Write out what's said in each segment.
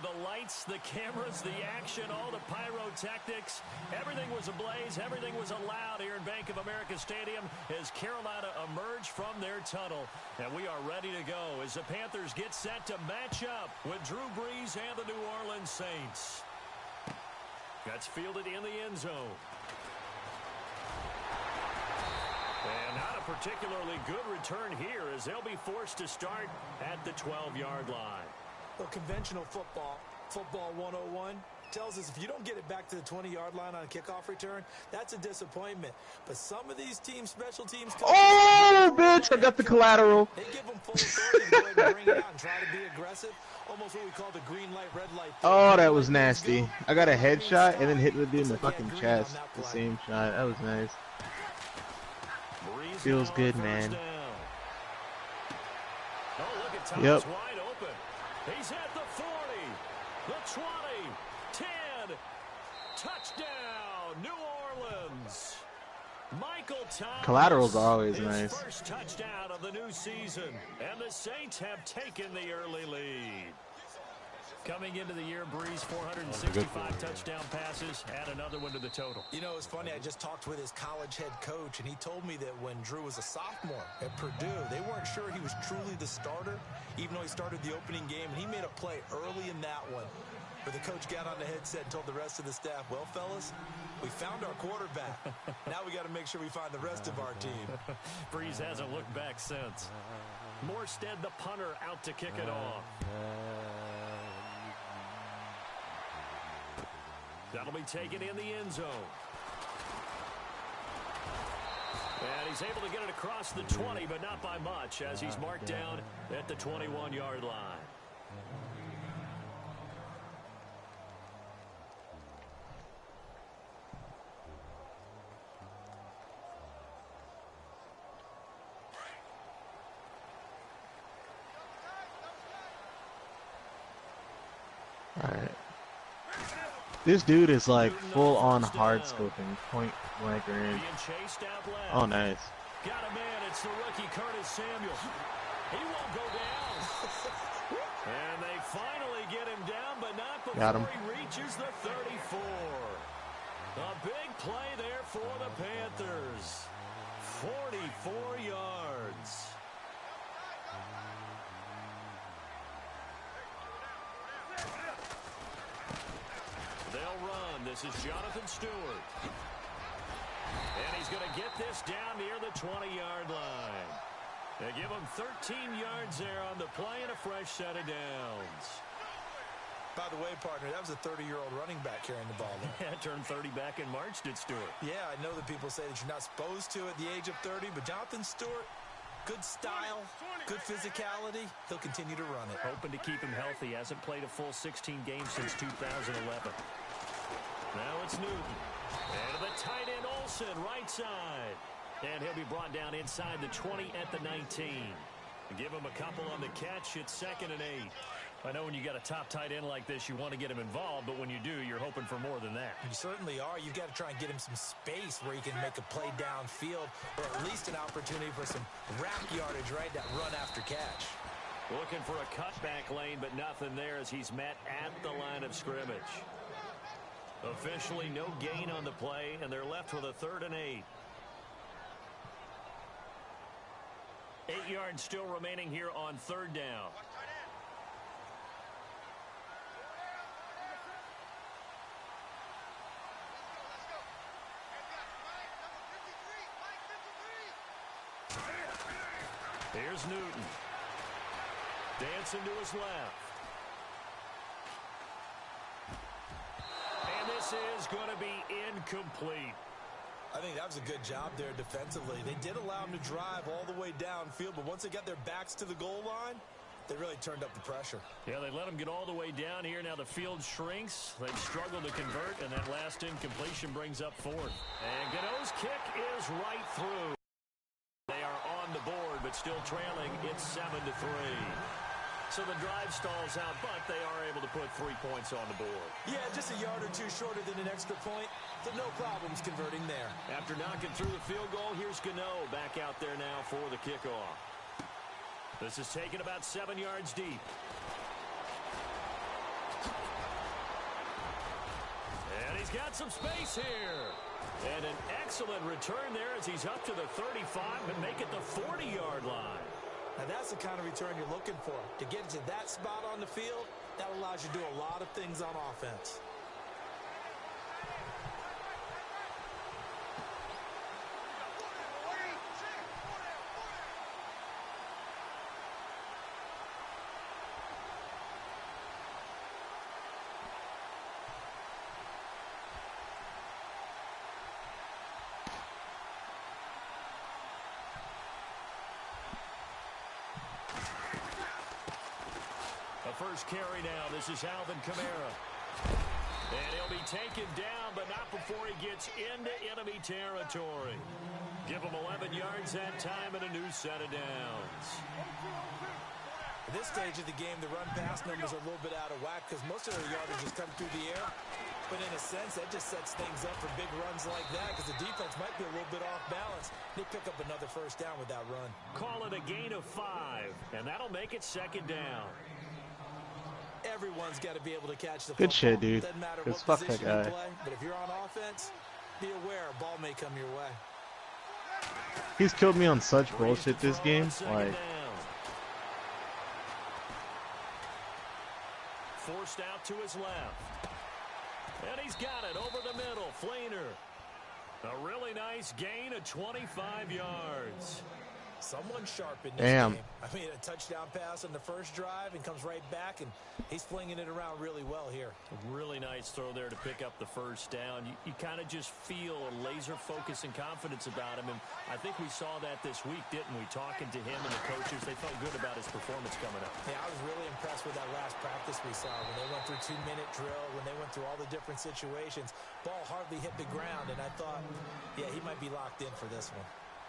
the lights, the cameras, the action, all the pyrotechnics, everything was ablaze, everything was allowed here in Bank of America Stadium as Carolina emerged from their tunnel. And we are ready to go as the Panthers get set to match up with Drew Brees and the New Orleans Saints. That's fielded in the end zone. And not a particularly good return here as they'll be forced to start at the 12-yard line. Well, conventional football 101, tells us if you don't get it back to the 20-yard line on a kickoff return, that's a disappointment. But some of these teams, special teams... Oh, bitch, I got the collateral. They give them full authority to go ahead and bring it out and try to be aggressive. Almost what we call the green light, red light. Oh, that was nasty. I got a headshot and then hit the dude in the fucking chest. The same shot. That was nice. Feels good, man. Yep. Wide open. He's at the 40, the 20, 10. Touchdown, New Orleans. Michael Thomas. Collaterals are always nice. First touchdown of the new season, and the Saints have taken the early lead. Coming into the year, Brees, 465 touchdown passes, add another one to the total. You know, it's funny, I just talked with his college head coach, and he told me that when Drew was a sophomore at Purdue, they weren't sure he was truly the starter, even though he started the opening game, and he made a play early in that one. But the coach got on the headset and told the rest of the staff, well, fellas, we found our quarterback. Now we got to make sure we find the rest of our team. Brees hasn't looked back since. Morstead, the punter, out to kick it off. That'll be taken in the end zone. And he's able to get it across the 20, but not by much, as he's marked down at the 21-yard line. All right. This dude is like full-on hard scoping, point blank range. Oh, nice. Got him in. It's the rookie Curtis Samuel. He won't go down. And they finally get him down, but not before he reaches the 34. A big play there for the Panthers. 44 yards. They'll run. This is Jonathan Stewart. And he's going to get this down near the 20-yard line. They give him 13 yards there on the play and a fresh set of downs. By the way, partner, that was a 30-year-old running back carrying the ball there. Yeah, turned 30 back in March, did Stewart. Yeah, I know that people say that you're not supposed to at the age of 30, but Jonathan Stewart, good style, good physicality. He'll continue to run it. Hoping to keep him healthy. Hasn't played a full 16 games since 2011. Now it's Newton. And the tight end Olsen, right side. And he'll be brought down inside the 20 at the 19. Give him a couple on the catch. It's 2nd and 8. I know when you got a top tight end like this, you want to get him involved, but when you do, you're hoping for more than that. You certainly are. You've got to try and get him some space where he can make a play downfield, or at least an opportunity for some rack yardage, right? That run after catch. Looking for a cutback lane, but nothing there as he's met at the line of scrimmage. Officially no gain on the play, and they're left with a 3rd and 8. 8 yards still remaining here on 3rd down. Here's Newton. Dancing to his left. And this is going to be incomplete. I think that was a good job there defensively. They did allow him to drive all the way downfield, but once they got their backs to the goal line, they really turned up the pressure. Yeah, they let him get all the way down here. Now the field shrinks. They've struggled to convert, and that last incompletion brings up 4th. And Gano's kick is right through. They are on the board, but still trailing. It's 7-3. So the drive stalls out, but they are able to put 3 points on the board. Yeah, just a yard or two shorter than an extra point. So no problems converting there. After knocking through the field goal, here's Gano back out there now for the kickoff. This is taken about 7 yards deep. He's got some space here. And an excellent return there as he's up to the 35 and make it the 40-yard line. Now that's the kind of return you're looking for. To get to that spot on the field, that allows you to do a lot of things on offense. First carry now. This is Alvin Kamara. And he'll be taken down, but not before he gets into enemy territory. Give him 11 yards that time and a new set of downs. At this stage of the game, the run-pass numbers are a little bit out of whack because most of their yardage has come through the air. But in a sense, that just sets things up for big runs like that because the defense might be a little bit off balance. They pick up another first down with that run. Call it a gain of 5, and that'll make it second down. Everyone's got to be able to catch the Good football. shit, dude. Doesn't matter Because what fuck that position you guy. play, but if you're on offense, be aware a ball may come your way. He's killed me on such bullshit this game. Like, forced out to his left. And he's got it over the middle. Flainer. A really nice gain of 25 yards. Someone sharp in this damn. game. I mean, a touchdown pass on the first drive and comes right back, and he's flinging it around really well here. A really nice throw there to pick up the first down. You kind of just feel a laser focus and confidence about him, and I think we saw that this week, didn't we? Talking to him and the coaches, they felt good about his performance coming up. Yeah, I was really impressed with that last practice we saw when they went through 2-minute drill, when they went through all the different situations. Ball hardly hit the ground, and I thought, yeah, he might be locked in for this one.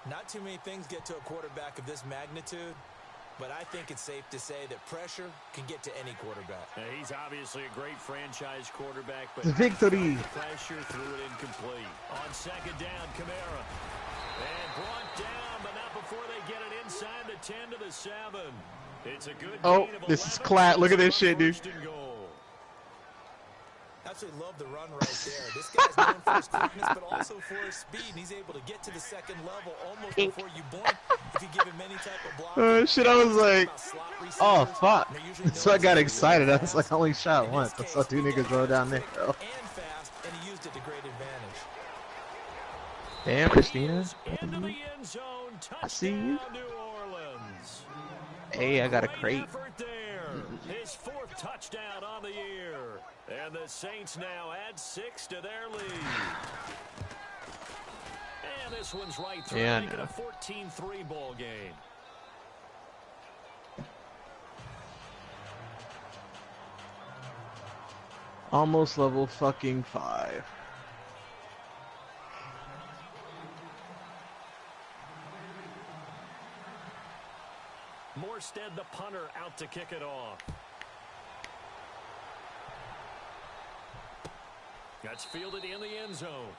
Not too many things get to a quarterback of this magnitude, but I think it's safe to say that pressure can get to any quarterback. Now, he's obviously a great franchise quarterback, but victory. Pressure threw it incomplete. On second down, Kamara. And brought down, but not before they get it inside the 10 to the 7. It's a good gain of this is 11 class. Look at this yards shit, dude. first and goal. Absolutely love the run right there. This guy's known for his quickness, but also for his speed. And he's able to get to the second level almost before you blink if you give him any type of block. Shit, I was like, oh, fuck. So I got excited. I was like, I only shot once. I saw 2 niggas roll down there, bro. And fast, and he used it to great advantage. Damn, Christina. Into the end zone. I see you. Touchdown, New Orleans. Hey, I got a Great crate. effort there. His 4th touchdown on the year. And the Saints now add 6 to their lead. And this one's right through, making a 14-3 ball game. Almost level fucking 5. Morstead, the punter, out to kick it off. That's fielded in the end zone.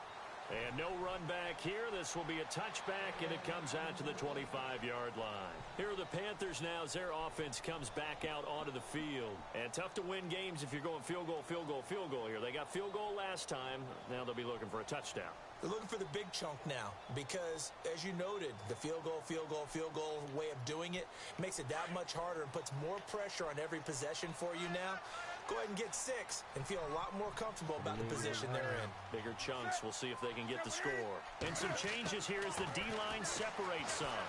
And no run back here. This will be a touchback, and it comes out to the 25-yard line. Here are the Panthers now as their offense comes back out onto the field. And tough to win games if you're going field goal, field goal, field goal here. They got field goal last time. Now they'll be looking for a touchdown. They're looking for the big chunk now because, as you noted, the field goal way of doing it makes it that much harder and puts more pressure on every possession for you now. Go ahead and get 6 and feel a lot more comfortable about the position they're in. Bigger chunks. We'll see if they can get the score. And some changes here as the D-line separates some.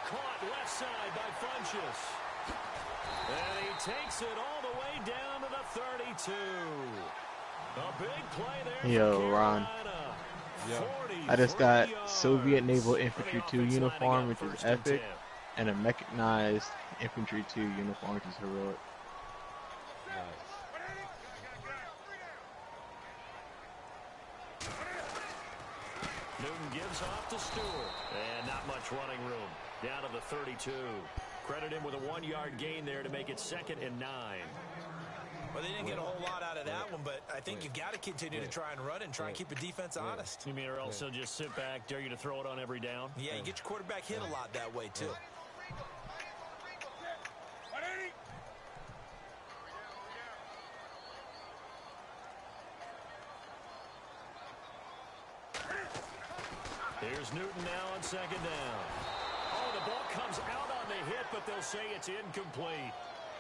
Caught left side by Funchess. And he takes it all the way down to the 32. A big play there. Yo, Ron. I just got Soviet Naval Infantry 2 uniform, which is epic, and a mechanized Infantry 2 uniform, which is heroic. Newton gives off to Stewart. And not much running room. Down to the 32. Credit him with a 1-yard gain there to make it 2nd and 9. Well, they didn't get a whole lot out of that one, but I think you've got to continue to try and run and try and keep the defense honest. You mean or else they'll just sit back, dare you to throw it on every down? Yeah, you get your quarterback hit a lot that way, too. Here's Newton now on second down. Oh, the ball comes out on the hit, but they'll say it's incomplete.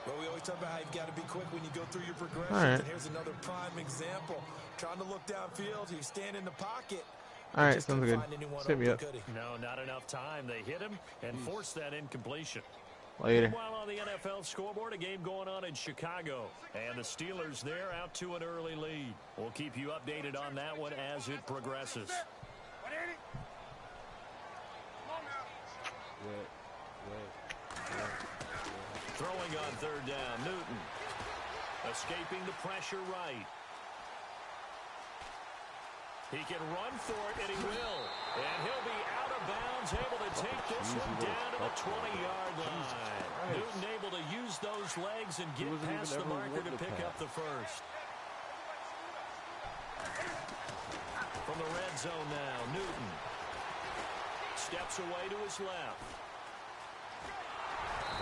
Well, we always talk about how you've got to be quick when you go through your progressions. Right. And here's another prime example. Trying to look downfield, you stand in the pocket. All right, sounds good. Set me up. No, not enough time. They hit him and forced that incompletion. Later. Meanwhile, on the NFL scoreboard, a game going on in Chicago. And the Steelers there out to an early lead. We'll keep you updated on that one as it progresses. Throwing on third down, Newton. Escaping the pressure right. He can run for it, and he will. And he'll be out of bounds, able to take this one down to the 20-yard line. Newton able to use those legs and get past the marker to pick up the first. From the red zone now, Newton. Steps away to his left.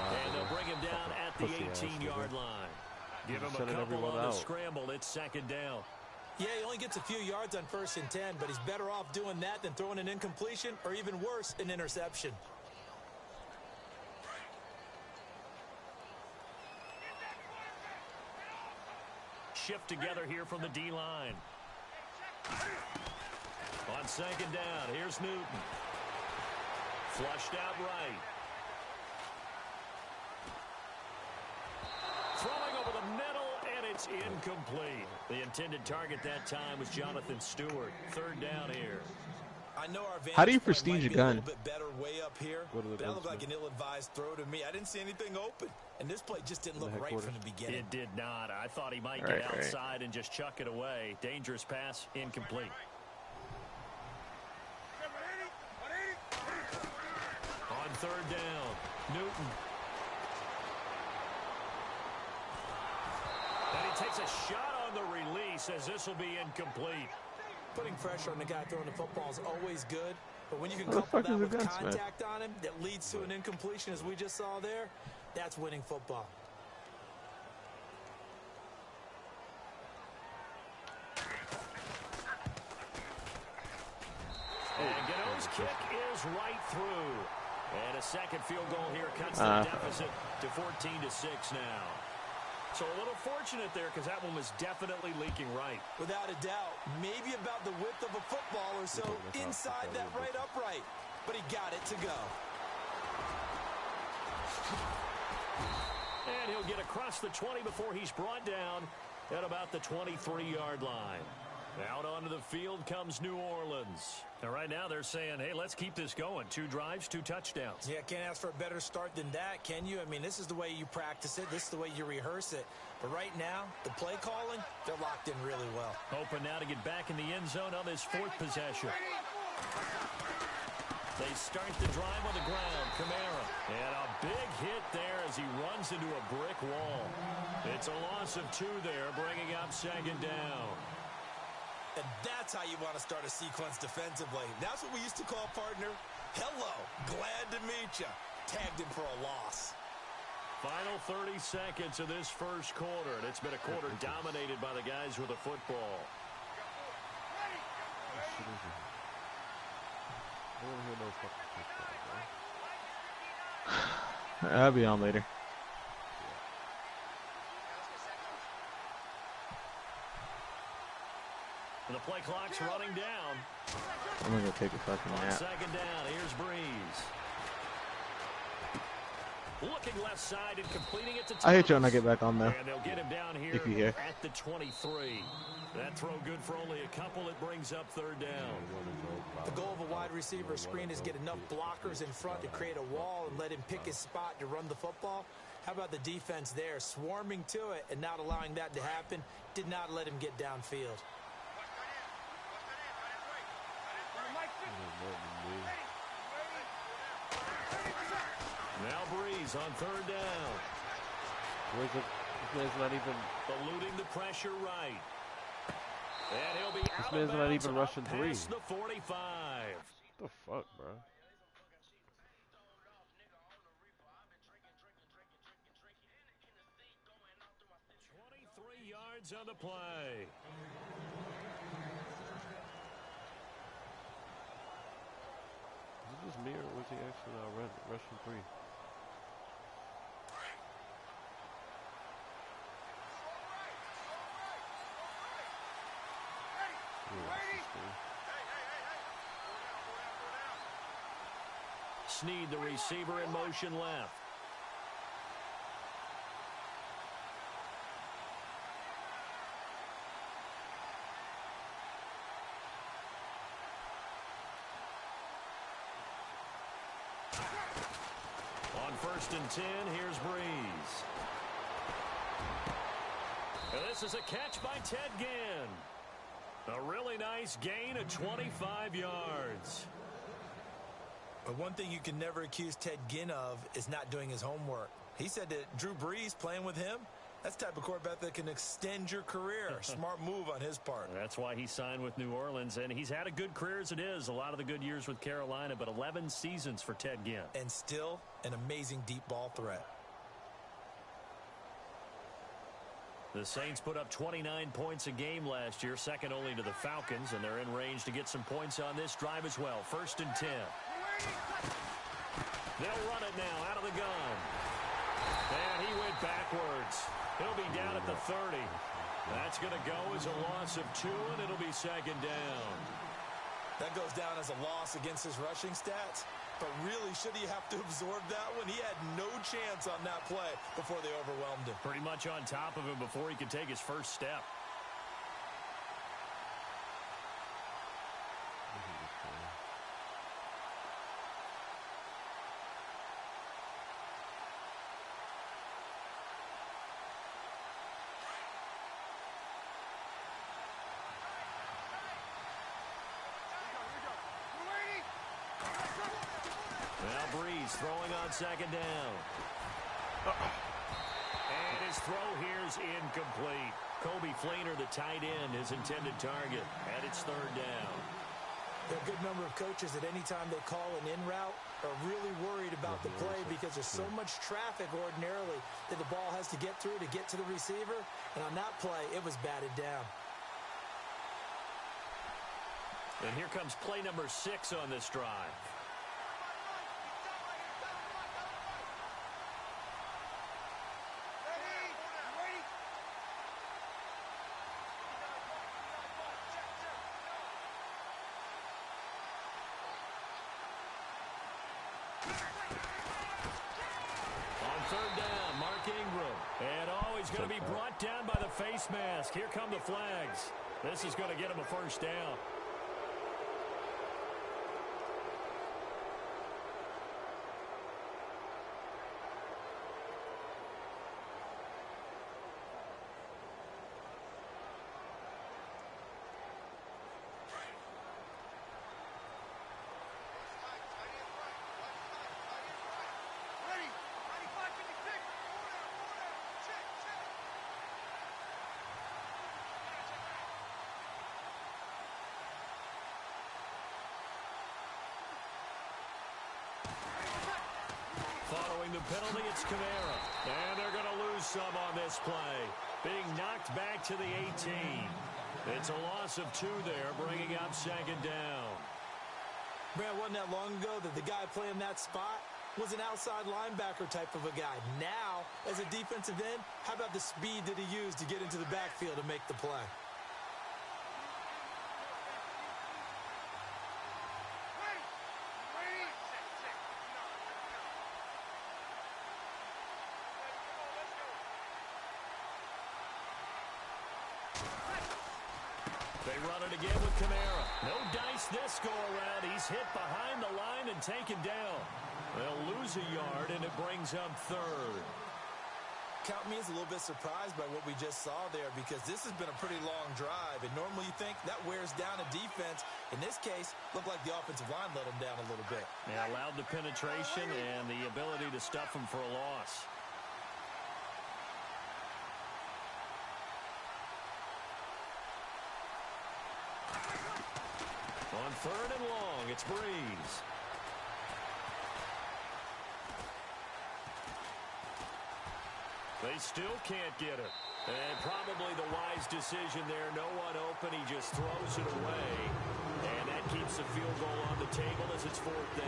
And they'll bring him down at the 18-yard line. Give him a couple on the scramble. It's second down. Yeah, he only gets a few yards on 1st and 10, but he's better off doing that than throwing an incompletion or even worse, an interception. Shift together here from the D-line. On second down, here's Newton. Flushed out right. Throwing over the middle, and it's incomplete. The intended target that time was Jonathan Stewart. Third down here. I know our How do you prestige a gun? A bit better way up here. That looked like an ill-advised throw to me. I didn't see anything open, and this play just didn't look right from the beginning. It did not. I thought he might get outside and just chuck it away. Dangerous pass, incomplete. On third down, Newton. And he takes a shot on the release as this will be incomplete. Putting pressure on the guy throwing the football is always good, but when you can couple that with contact on him that leads to an incompletion as we just saw there, that's winning football. And Gano's kick is right through. And a second field goal here cuts the deficit to 14-6 now. So a little fortunate there because that one was definitely leaking right. Without a doubt, maybe about the width of a football or so inside that right upright. But he got it to go. And he'll get across the 20 before he's brought down at about the 23-yard line. Out onto the field comes New Orleans. And right now they're saying, hey, let's keep this going. 2 drives, 2 touchdowns. Yeah, can't ask for a better start than that, can you? I mean, this is the way you practice it. This is the way you rehearse it. But right now, the play calling, they're locked in really well. Hoping now to get back in the end zone on this 4th possession. They start the drive on the ground. Kamara. And a big hit there as he runs into a brick wall. It's a loss of 2 there, bringing up second down. And that's how you want to start a sequence defensively. That's what we used to call, partner, hello, glad to meet you. Tagged him for a loss. Final 30 seconds of this first quarter, and it's been a quarter dominated by the guys with the football. I'll be on later. The play clock's running down. I'm going to go take a fucking nap. Second down, here's Breeze. Looking left side and completing it to Thomas. I hit you when I get back on there. And they'll get him down here at the 23. That throw good for only a couple. It brings up third down. The goal of a wide receiver screen is get enough blockers in front to create a wall and let him pick his spot to run the football. How about the defense there? Swarming to it and not allowing that to happen. Did not let him get downfield. Now Breeze on third down. This man's not even eluding the pressure right. And he'll be out of bounds. This man's not even rushing 3. The 45. What the fuck, bro? 23 yards on the play. was me or was he actually rushing 3? Snead, the receiver, in motion left. On 1st and 10, here's Breeze. And this is a catch by Ted Ginn. A really nice gain of 25 yards. But one thing you can never accuse Ted Ginn of is not doing his homework. He said that Drew Brees playing with him, that's the type of quarterback that can extend your career. Smart move on his part. That's why he signed with New Orleans, and he's had a good career as it is. A lot of the good years with Carolina, but 11 seasons for Ted Ginn. And still an amazing deep ball threat. The Saints put up 29 points a game last year, second only to the Falcons, and they're in range to get some points on this drive as well. 1st and 10. They'll run it now out of the gun. And he went backwards. He'll be down at the 30. That's going to go as a loss of 2, and it'll be 2nd down. That goes down as a loss against his rushing stats. But really, should he have to absorb that one? He had no chance on that play before they overwhelmed him. Pretty much on top of him before he could take his first step. Now Breeze throwing on 2nd down. And his throw here's incomplete. Kobe Fleener, the tight end, his intended target. And it's 3rd down. There are a good number of coaches that any time they call an in route are really worried about the play because there's so much traffic ordinarily that the ball has to get through to get to the receiver. And on that play, it was batted down. And here comes play number 6 on this drive. On 3rd down, Mark Ingram. And he's going to be brought down by the face mask. Here come the flags. This is going to get him a 1st down. Following the penalty, it's Kamara. And they're going to lose some on this play. Being knocked back to the 18. It's a loss of 2 there, bringing up 2nd down. Brad, wasn't that long ago that the guy playing that spot was an outside linebacker type of a guy. Now, as a defensive end, how about the speed that he used to get into the backfield and make the play? They run it again with Kamara. No dice this go-around. He's hit behind the line and taken down. They'll lose a yard, and it brings up 3rd. Count me as a little bit surprised by what we just saw there because this has been a pretty long drive, and normally you think that wears down a defense. In this case, looked like the offensive line let them down a little bit. Yeah, allowed the penetration and the ability to stuff them for a loss. On 3rd and long, it's Breeze. They still can't get it. And probably the wise decision there. No one open. He just throws it away. And that keeps the field goal on the table as it's 4th down.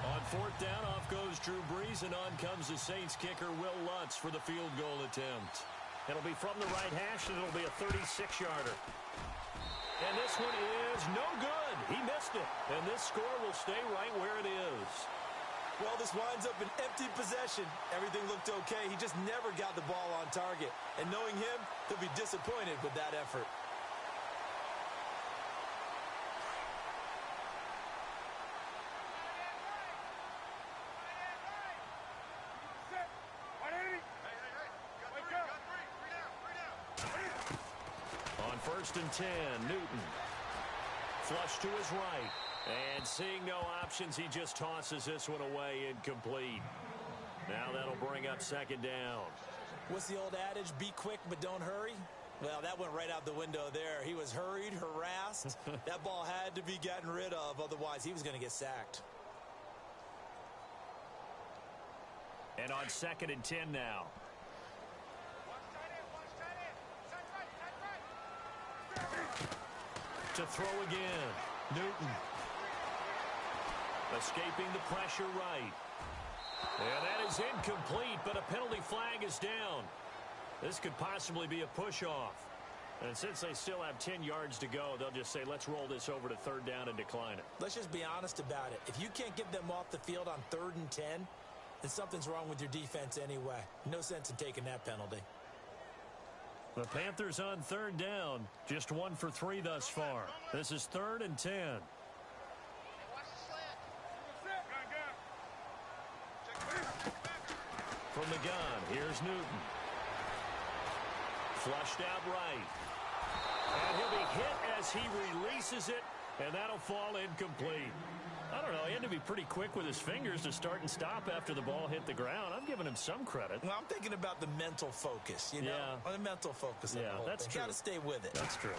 On 4th down, off goes Drew Brees, and on comes the Saints kicker, Will Lutz, for the field goal attempt. It'll be from the right hash, and it'll be a 36-yarder. And this one is no good. He missed it. And this score will stay right where it is. Well, this winds up an empty possession. Everything looked okay. He just never got the ball on target. And knowing him, he'll be disappointed with that effort. On 1st and 10, Newton. Flush to his right. And seeing no options, he just tosses this one away incomplete. Now that'll bring up 2nd down. What's the old adage? Be quick, but don't hurry? Well, that went right out the window there. He was hurried, harassed. That ball had to be gotten rid of. Otherwise, he was going to get sacked. And on 2nd and 10 now. To throw again. Newton. Escaping the pressure right. And that is incomplete, but a penalty flag is down. This could possibly be a push-off. And since they still have 10 yards to go, they'll just say, let's roll this over to 3rd down and decline it. Let's just be honest about it. If you can't get them off the field on 3rd and 10, then something's wrong with your defense anyway. No sense in taking that penalty. The Panthers on 3rd down, just 1 for 3 thus far. This is 3rd and 10. From the gun, here's Newton. Flushed out right. And he'll be hit as he releases it, and that'll fall incomplete. I don't know, he had to be pretty quick with his fingers to start and stop after the ball hit the ground. I'm giving him some credit. Well, I'm thinking about the mental focus, you know? Yeah. The mental focus of the whole that's thing. true. Got to stay with it. That's true.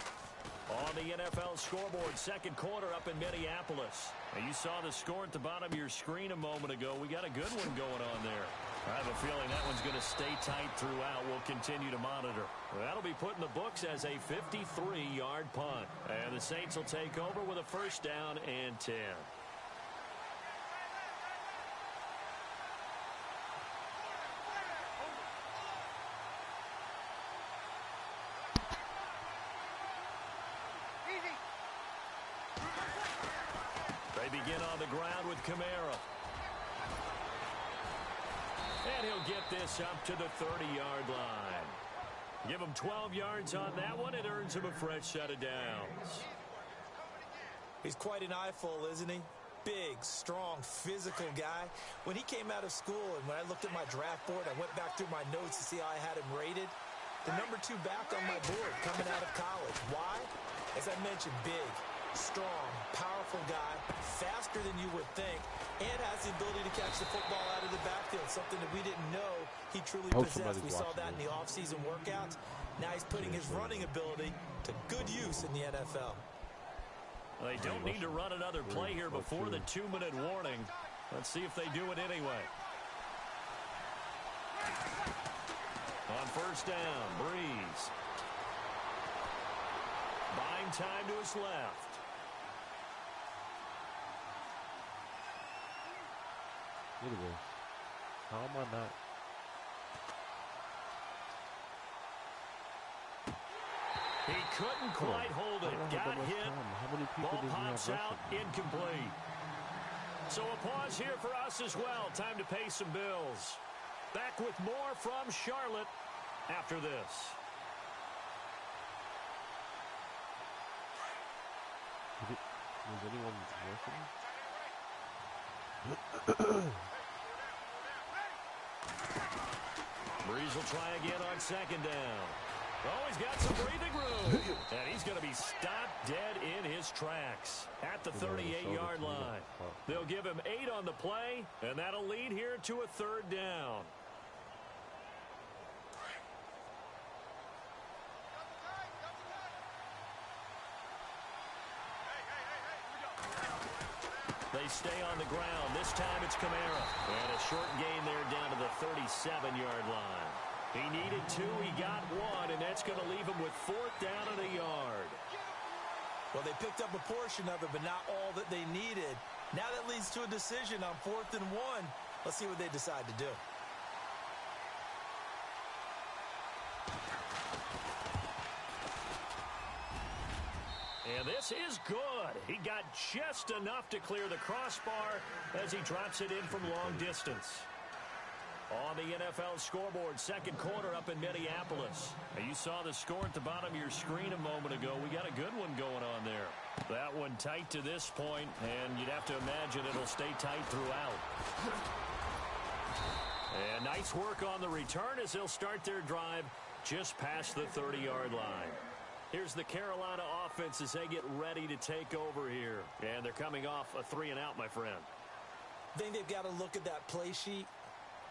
On the NFL scoreboard, 2nd quarter up in Minneapolis. Now, you saw the score at the bottom of your screen a moment ago. We got a good one going on there. I have a feeling that one's going to stay tight throughout. We'll continue to monitor. That'll be put in the books as a 53-yard punt. And the Saints will take over with a 1st down and 10. They begin on the ground with Kamara. And he'll get this up to the 30-yard line. Give him 12 yards on that one. It earns him a fresh set of downs. He's quite an eyeful, isn't he? Big, strong, physical guy. When he came out of school and when I looked at my draft board, I went back through my notes to see how I had him rated. The number 2 back on my board coming out of college. Why? As I mentioned, big, strong, powerful guy, faster than you would think, and has the ability to catch the football out of the backfield, something that we didn't know he truly possessed. We saw that in the offseason workouts. Now he's putting his running ability to good use in the NFL. They don't need to run another play here before the 2-minute warning. Let's see if they do it anyway. On 1st down, Brees. Buying time to his left. Look at this. How am I not? He couldn't quite hold it. Got hit. Ball pops out. Incomplete. So a pause here for us as well. Time to pay some bills. Back with more from Charlotte after this. Was anyone working? Brees will try again on 2nd down. Oh, he's got some breathing room. And he's going to be stopped dead in his tracks at the 38-yard line. They'll give him 8 on the play, and that'll lead here to a 3rd down. They stay on the ground. This time it's Kamara. And a short gain there down to the 37-yard line. He needed 2. He got 1, and that's going to leave him with 4th down and a yard. Well, they picked up a portion of it, but not all that they needed. Now that leads to a decision on 4th and 1. Let's see what they decide to do. And this is good. He got just enough to clear the crossbar as he drops it in from long distance. On the NFL scoreboard, second quarter up in Minneapolis. Now, you saw the score at the bottom of your screen a moment ago. We got a good one going on there. That one tight to this point, and you'd have to imagine it'll stay tight throughout. And nice work on the return as they'll start their drive just past the 30-yard line. Here's the Carolina offense as they get ready to take over here. And they're coming off a 3-and-out, my friend. I think they've got to look at that play sheet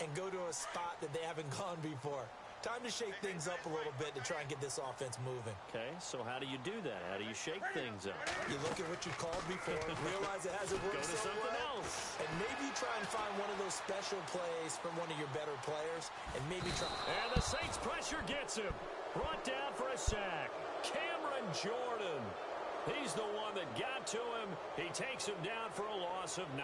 and go to a spot that they haven't gone before. Time to shake things up a little bit to try and get this offense moving. Okay, so how do you do that? How do you shake things up? You look at what you called before, realize it hasn't worked Go to so something well, else. and maybe try and find one of those special plays from one of your better players, and maybe try. And the Saints pressure gets him. Brought down for a sack. Cameron Jordan. He's the one that got to him. He takes him down for a loss of 9.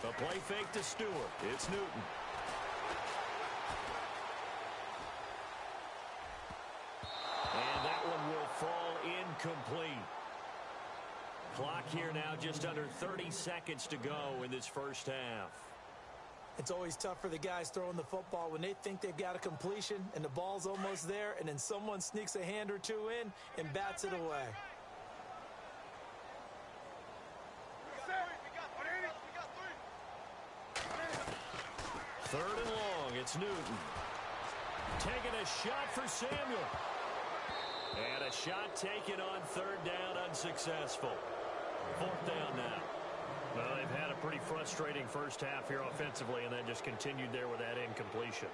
A play fake to Stewart. It's Newton. And that one will fall incomplete. Clock here now just under 30 seconds to go in this first half. It's always tough for the guys throwing the football when they think they've got a completion and the ball's almost there, and then someone sneaks a hand or two in and bats it away. Third and long, it's Newton. Taking a shot for Samuel. And a shot taken on third down, unsuccessful. 4th down now. Well, they've had a pretty frustrating first half here offensively, and then just continued there with that incompletion.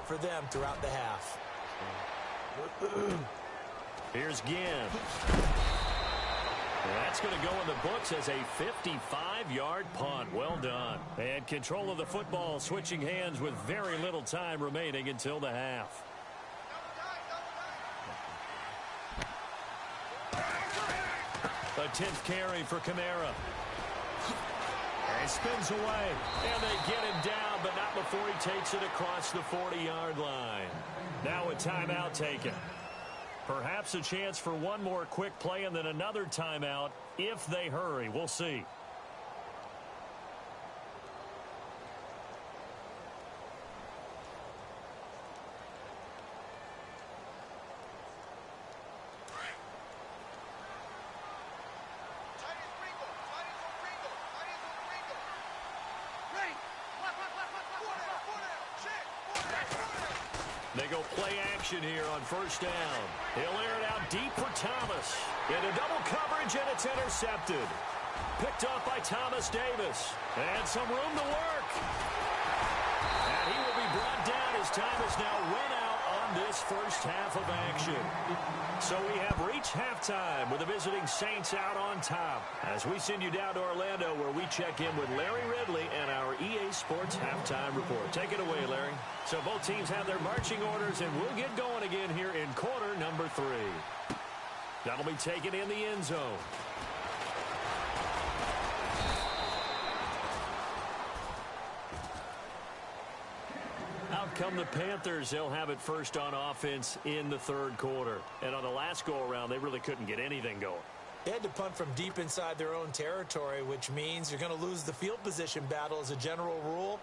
For them throughout the half. Here's Ginn. That's going to go in the books as a 55-yard punt. Well done. And control of the football switching hands with very little time remaining until the half. A 10th carry for Kamara. He spins away. And they get him down, but not before he takes it across the 40-yard line. Now a timeout taken. Perhaps a chance for one more quick play and then another timeout if they hurry. We'll see. They go play action here on first down. He'll air it out deep for Thomas. Into double coverage, and it's intercepted. Picked up by Thomas Davis. And some room to work. And he will be brought down as time has now run out on this first half of action. So we have reached halftime with the visiting Saints out on top. As we send you down to Orlando, where we check in with Larry Ridley and our EA Sports Halftime Report. Take it away, Larry. So both teams have their marching orders, and we'll get going again here in quarter number 3. That'll be taken in the end zone. Out come the Panthers. They'll have it first on offense in the third quarter. And on the last go-around, they really couldn't get anything going. They had to punt from deep inside their own territory, which means you're going to lose the field position battle as a general rule.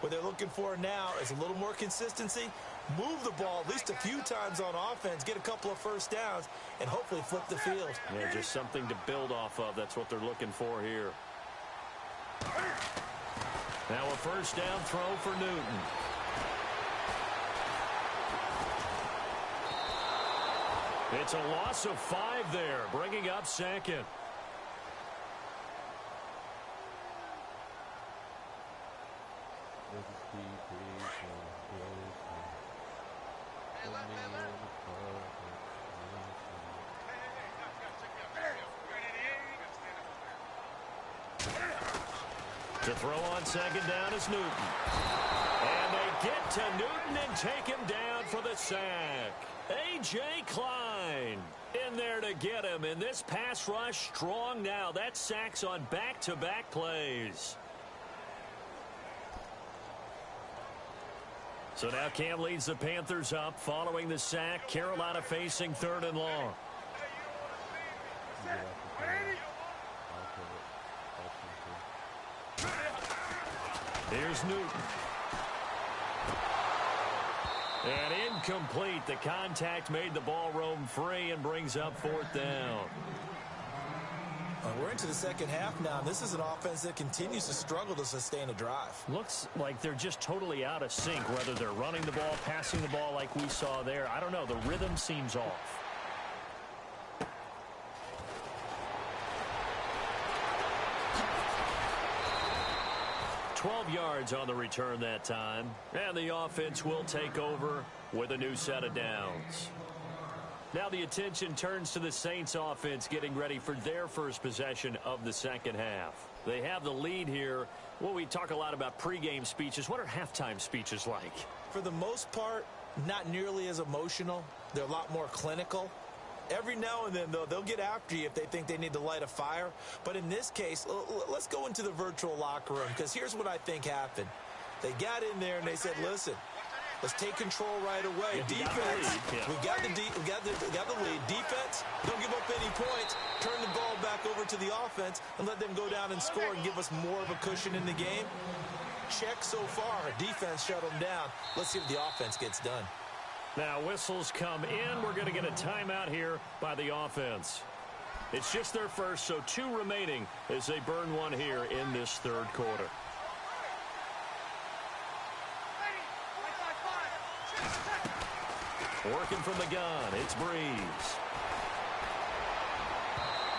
What they're looking for now is a little more consistency, move the ball at least a few times on offense, get a couple of first downs, and hopefully flip the field. Yeah, just something to build off of. That's what they're looking for here. Now a first down throw for Newton. It's a loss of 5 there, bringing up second. To throw on second down is Newton. And they get to Newton and take him down for the sack. A.J. Klein in there to get him. And this pass rush strong now. That's sacks on back-to-back plays. So now Cam leads the Panthers up following the sack. Carolina facing 3rd and long. Here's Newton. And incomplete. The contact made the ball roam free and brings up 4th down. We're into the second half now, and this is an offense that continues to struggle to sustain a drive. Looks like they're just totally out of sync, whether they're running the ball, passing the ball like we saw there. I don't know. The rhythm seems off. $12 yards on the return that time. And the offense will take over with a new set of downs. Now the attention turns to the Saints offense getting ready for their first possession of the second half. They have the lead here. Well, we talk a lot about pregame speeches. What are halftime speeches like? For the most part, not nearly as emotional. They're a lot more clinical. Every now and then, though, they'll get after you if they think they need to light a fire. But in this case, let's go into the virtual locker room, because here's what I think happened. They got in there and they said, listen, let's take control right away. Defense, we've got the lead. Defense, don't give up any points. Turn the ball back over to the offense and let them go down and score and give us more of a cushion in the game. Check so far. Defense shut them down. Let's see if the offense gets done. Now whistles come in. We're going to get a timeout here by the offense. It's just their first, so 2 remaining as they burn one here in this 3rd quarter. Working from the gun, it's Breeze.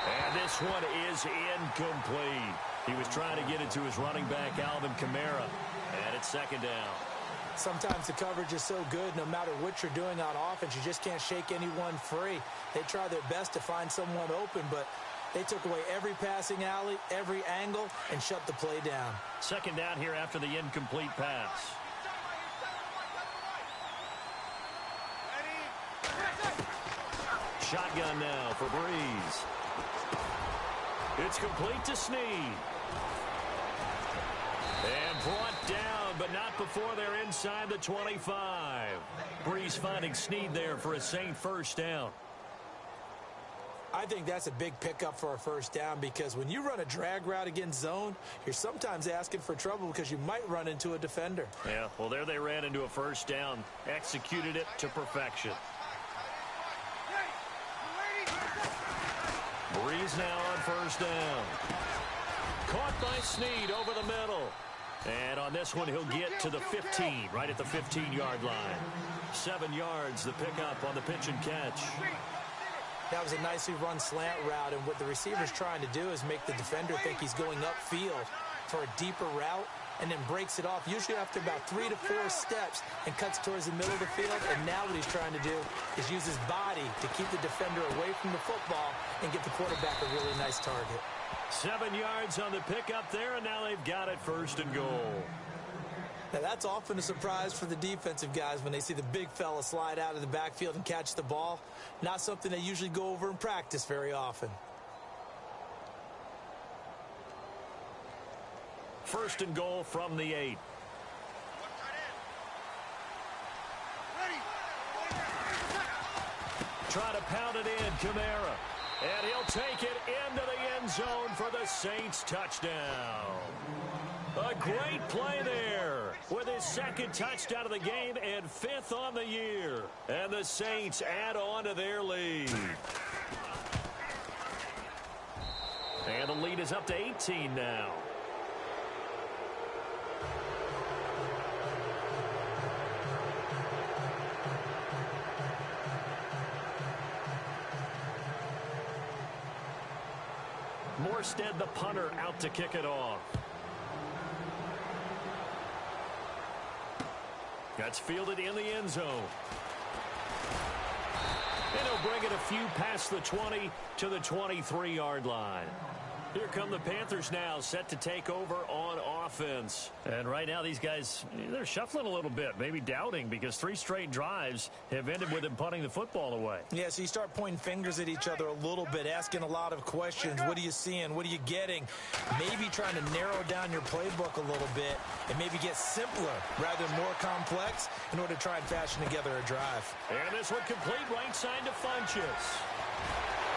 And this one is incomplete. He was trying to get it to his running back, Alvin Kamara. And it's 2nd down. Sometimes the coverage is so good, no matter what you're doing on offense, you just can't shake anyone free. They try their best to find someone open, but they took away every passing alley, every angle, and shut the play down. 2nd down here after the incomplete pass. Shotgun now for Breeze. It's complete to Snead. And brought down, but not before they're inside the 25. Breeze finding Snead there for a Saint first down. I think that's a big pickup for a first down, because when you run a drag route against zone, you're sometimes asking for trouble because you might run into a defender. Yeah, well, there they ran into a first down. Executed it to perfection. Breeze now on first down. Caught by Snead over the middle. And on this one, he'll get to the 15, right at the 15-yard line. 7 yards, the pickup on the pitch and catch. That was a nicely run slant route, and what the receiver's trying to do is make the defender think he's going upfield for a deeper route, and then breaks it off, usually after about 3 to 4 steps, and cuts towards the middle of the field. And now what he's trying to do is use his body to keep the defender away from the football and get the quarterback a really nice target. 7 yards on the pickup there, and now they've got it 1st and goal. Now, that's often a surprise for the defensive guys when they see the big fella slide out of the backfield and catch the ball. Not something they usually go over in practice very often. 1st and goal from the 8. Try to pound it in, Kamara. And he'll take it into the end zone for the Saints touchdown. A great play there with his 2nd touchdown of the game and 5th on the year. And the Saints add on to their lead. And the lead is up to 18 now. Morstead, the punter, out to kick it off. That's fielded in the end zone. And he'll bring it a few past the 20 to the 23-yard line. Here come the Panthers now, set to take over on offense. And right now, these guys, they're shuffling a little bit, maybe doubting, because 3 straight drives have ended with them punting the football away. Yeah, so you start pointing fingers at each other a little bit, asking a lot of questions. What are you seeing? What are you getting? Maybe trying to narrow down your playbook a little bit and maybe get simpler rather than more complex in order to try and fashion together a drive. And this one complete, right side to Funchess.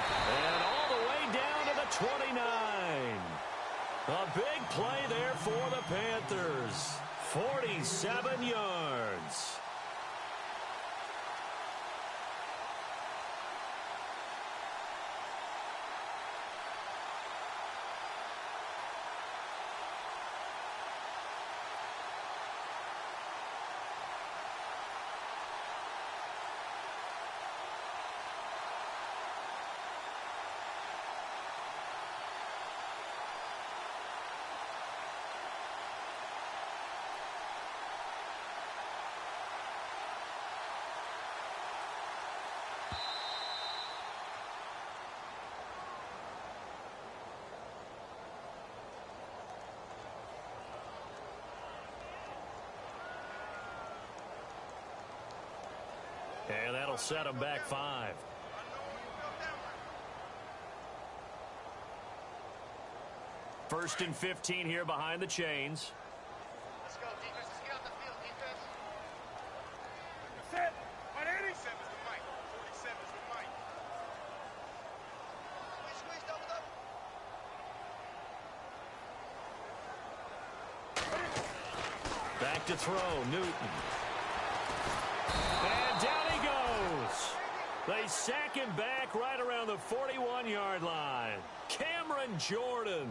And all the way down to the 29. A big play there for the Panthers. 47 yards. And that'll set them back 5. First and 15 here behind the chains. Let's go, defense. Let's get out the field, defense. Set. 180. 47 is the mic. 47 is the mic. Squeeze, double, double. Back to throw, Newton. And down he goes. They sack him back right around the 41-yard line. Cameron Jordan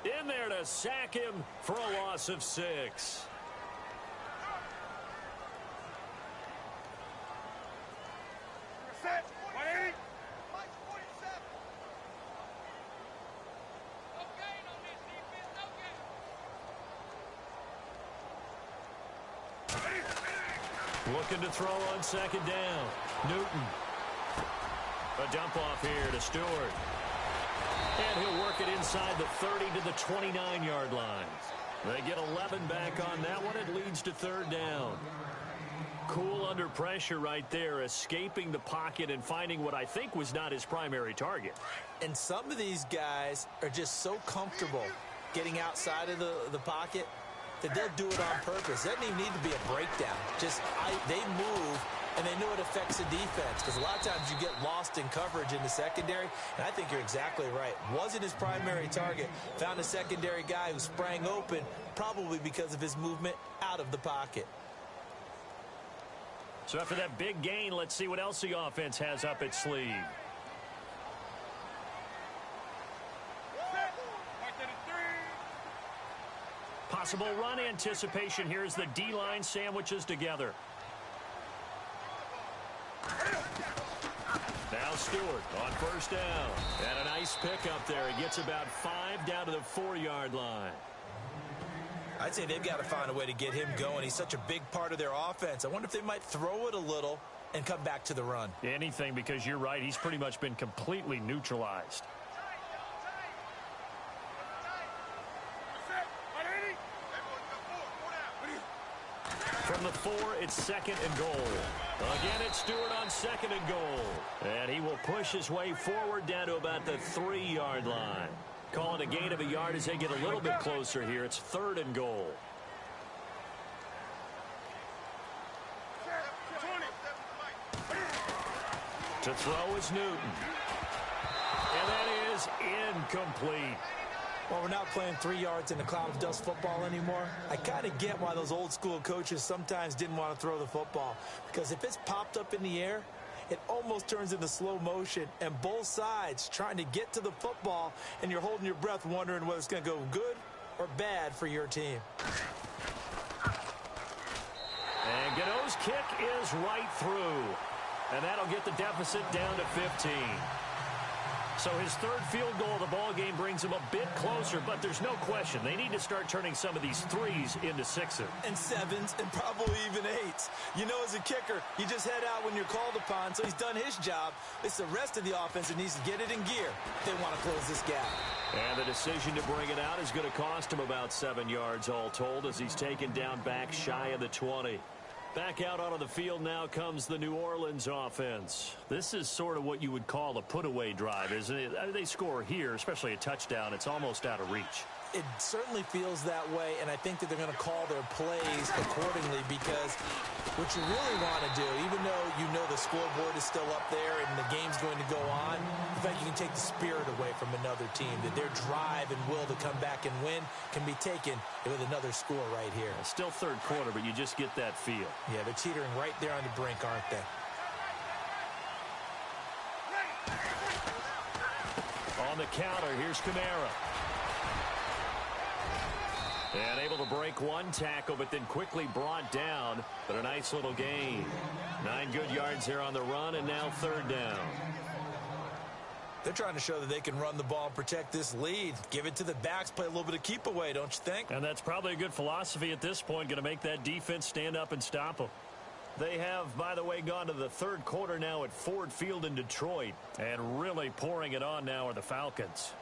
in there to sack him for a loss of 6. Set. 180. Mike, 47. No gain on this defense. No gain. Looking to throw on second down. Newton. A dump off here to Stewart. And he'll work it inside the 30 to the 29-yard line. They get 11 back on that one. It leads to third down. Cool under pressure right there, escaping the pocket and finding what I think was not his primary target. And some of these guys are just so comfortable getting outside of the pocket that they'll do it on purpose. It doesn't even need to be a breakdown. Just they move, and they know it affects the defense, because a lot of times you get lost in coverage in the secondary, and I think you're exactly right. Wasn't his primary target. Found a secondary guy who sprang open, probably because of his movement out of the pocket. So after that big gain, let's see what else the offense has up its sleeve. Possible run anticipation here as the D-line sandwiches together. Now Stewart on first down. And a nice pickup there. He gets about 5 down to the 4-yard line. I'd say they've got to find a way to get him going. He's such a big part of their offense. I wonder if they might throw it a little and come back to the run. Anything, because you're right. He's pretty much been completely neutralized. From the 4, it's second and goal. Again, it's Stewart on second and goal. And he will push his way forward down to about the 3-yard line. Call it a gain of a yard as they get a little bit closer here. It's third and goal. To throw is Newton. And that is incomplete. Well, we're not playing 3 yards in a cloud of dust football anymore. I kind of get why those old school coaches sometimes didn't want to throw the football. Because if it's popped up in the air, it almost turns into slow motion. And both sides trying to get to the football, and you're holding your breath wondering whether it's going to go good or bad for your team. And Gano's kick is right through. And that'll get the deficit down to 15. So So his third field goal of the ball game brings him a bit closer, but there's no question they need to start turning some of these threes into sixes. And sevens, and probably even eights. You know, as a kicker, you just head out when you're called upon, so he's done his job. It's the rest of the offense that needs to get it in gear if they want to close this gap. And the decision to bring it out is going to cost him about 7 yards all told as he's taken down back shy of the 20. Back out onto the field now comes the New Orleans offense. This is sort of what you would call a put-away drive, isn't it? They score here, especially a touchdown. It's almost out of reach. It certainly feels that way, and I think that they're going to call their plays accordingly because what you really want to do, even though you know the scoreboard is still up there and the game's going to go on, the fact you can take the spirit away from another team, that their drive and will to come back and win can be taken with another score right here. Still third quarter, but you just get that feel. Yeah, they're teetering right there on the brink, aren't they? On the counter, here's Kamara. And able to break one tackle, but then quickly brought down. But a nice little gain. 9 good yards here on the run, and now third down. They're trying to show that they can run the ball and protect this lead. Give it to the backs, play a little bit of keep away, don't you think? And that's probably a good philosophy at this point, going to make that defense stand up and stop them. They have, by the way, gone to the third quarter now at Ford Field in Detroit. And really pouring it on now are the Falcons.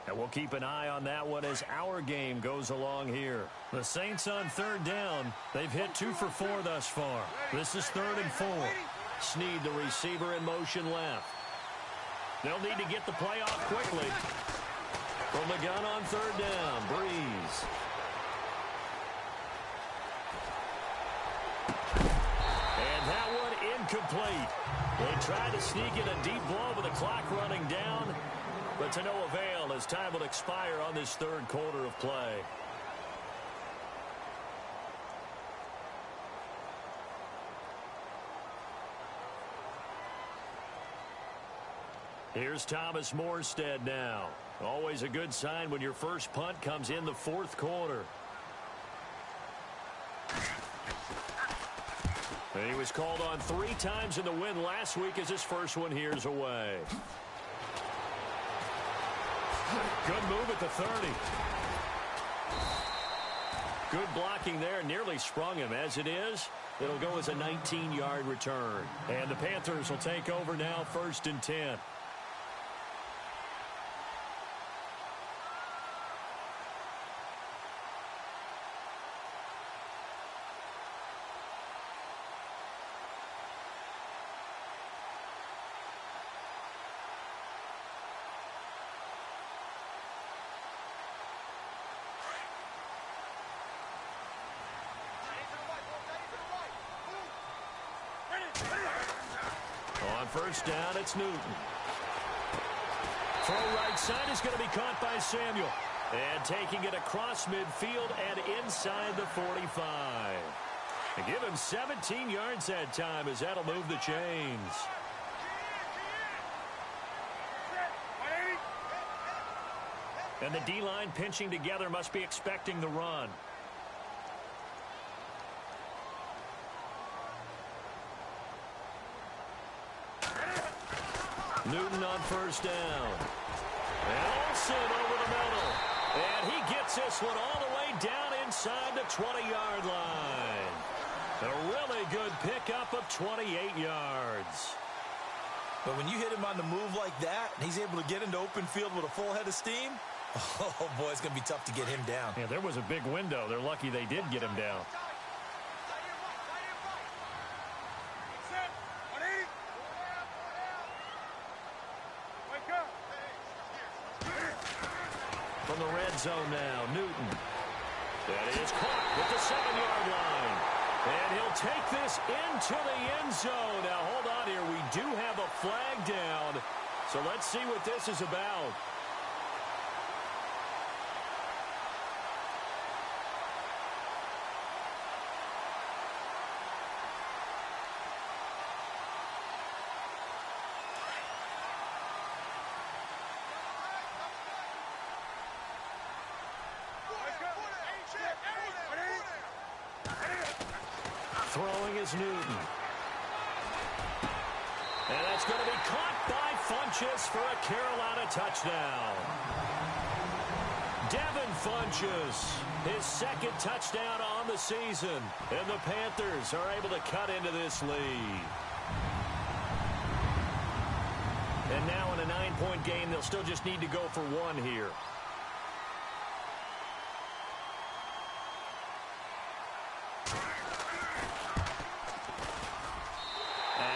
And we'll keep an eye on that one as our game goes along here. The Saints on third down. They've hit 2 for 4 thus far. This is 3rd and 4. Snead, the receiver, in motion left. They'll need to get the play off quickly. From the gun on third down, Breeze. And that one incomplete. They tried to sneak in a deep ball with the clock running down. But to no avail as time will expire on this third quarter of play. Here's Thomas Morstead now. Always a good sign when your first punt comes in the fourth quarter. And he was called on 3 times in the win last week as his first one here's away. Good move at the 30. Good blocking there. Nearly sprung him. As it is, it'll go as a 19-yard return. And the Panthers will take over now, 1st and 10. On first down, it's Newton. Throw right side is going to be caught by Samuel. And taking it across midfield and inside the 45. And give him 17 yards that time as that'll move the chains. And the D-line pinching together must be expecting the run. Newton on first down. And Olsen over the middle. And he gets this one all the way down inside the 20-yard line. A really good pickup of 28 yards. But when you hit him on the move like that, and he's able to get into open field with a full head of steam, oh, boy, it's going to be tough to get him down. Yeah, there was a big window. They're lucky they did get him down. From the red zone now, Newton. That is caught at the 7-yard line. And he'll take this into the end zone. Now, hold on here. We do have a flag down. So let's see what this is about. Throwing is Newton. And that's going to be caught by Funchess for a Carolina touchdown. Devin Funchess, his second touchdown on the season. And the Panthers are able to cut into this lead. And now in a 9-point game, they'll still just need to go for one here.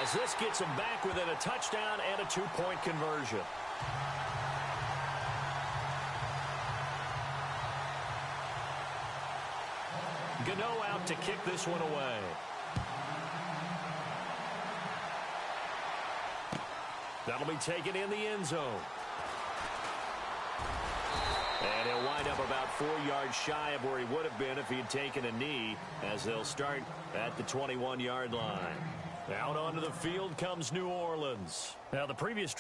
As this gets them back within a touchdown and a 2-point conversion. Gano out to kick this one away. That'll be taken in the end zone. And he'll wind up about 4 yards shy of where he would have been if he had taken a knee, as they'll start at the 21-yard line. Out onto the field comes New Orleans. Now, the previous